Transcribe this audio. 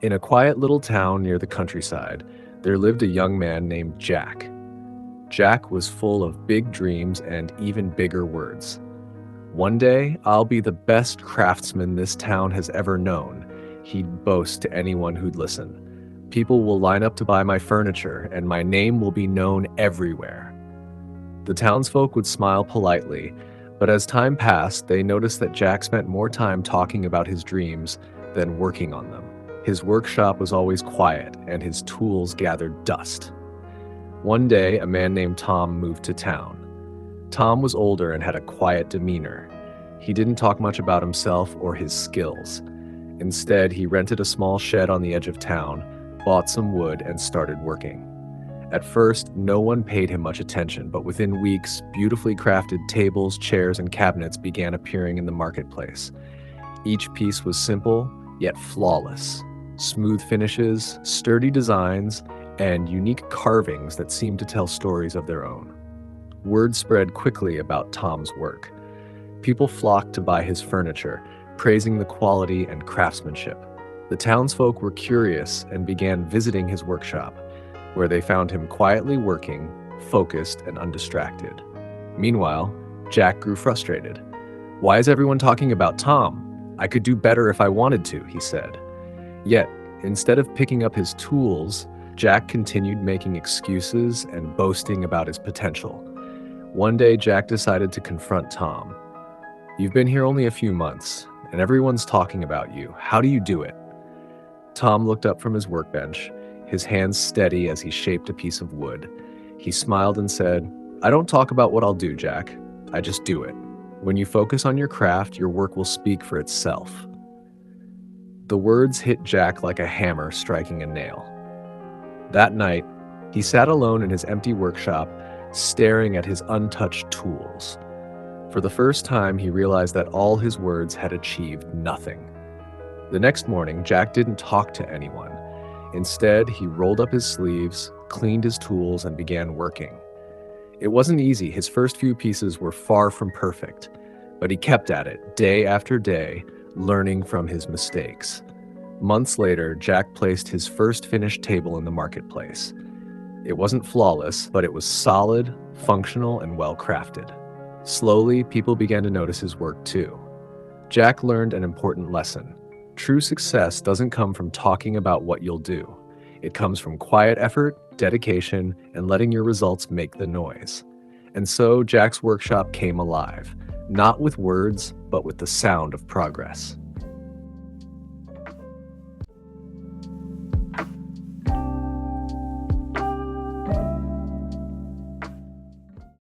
In a quiet little town near the countryside, there lived a young man named Jack. Jack was full of big dreams and even bigger words. One day, I'll be the best craftsman this town has ever known, he'd boast to anyone who'd listen. People will line up to buy my furniture, and my name will be known everywhere. The townsfolk would smile politely, but as time passed, they noticed that Jack spent more time talking about his dreams than working on them. His workshop was always quiet, and his tools gathered dust. One day, a man named Tom moved to town. Tom was older and had a quiet demeanor. He didn't talk much about himself or his skills. Instead, he rented a small shed on the edge of town, bought some wood, and started working. At first, no one paid him much attention, but within weeks, beautifully crafted tables, chairs, and cabinets began appearing in the marketplace. Each piece was simple, yet flawless. Smooth finishes, sturdy designs, and unique carvings that seemed to tell stories of their own. Word spread quickly about Tom's work. People flocked to buy his furniture, praising the quality and craftsmanship. The townsfolk were curious and began visiting his workshop, where they found him quietly working, focused and undistracted. Meanwhile, Jack grew frustrated. "Why is everyone talking about Tom? I could do better if I wanted to," he said. Yet, instead of picking up his tools, Jack continued making excuses and boasting about his potential. One day, Jack decided to confront Tom. "You've been here only a few months, and everyone's talking about you. How do you do it?" Tom looked up from his workbench, his hands steady as he shaped a piece of wood. He smiled and said, "I don't talk about what I'll do, Jack. I just do it. When you focus on your craft, your work will speak for itself." The words hit Jack like a hammer striking a nail. That night, he sat alone in his empty workshop, staring at his untouched tools. For the first time, he realized that all his words had achieved nothing. The next morning, Jack didn't talk to anyone. Instead, he rolled up his sleeves, cleaned his tools, and began working. It wasn't easy. His first few pieces were far from perfect, but he kept at it day after day, learning from his mistakes. Months later, Jack placed his first finished table in the marketplace. It wasn't flawless, but it was solid, functional, and well-crafted. Slowly, people began to notice his work too. Jack learned an important lesson. True success doesn't come from talking about what you'll do. It comes from quiet effort, dedication, and letting your results make the noise. And so Jack's workshop came alive, not with words, but with the sound of progress.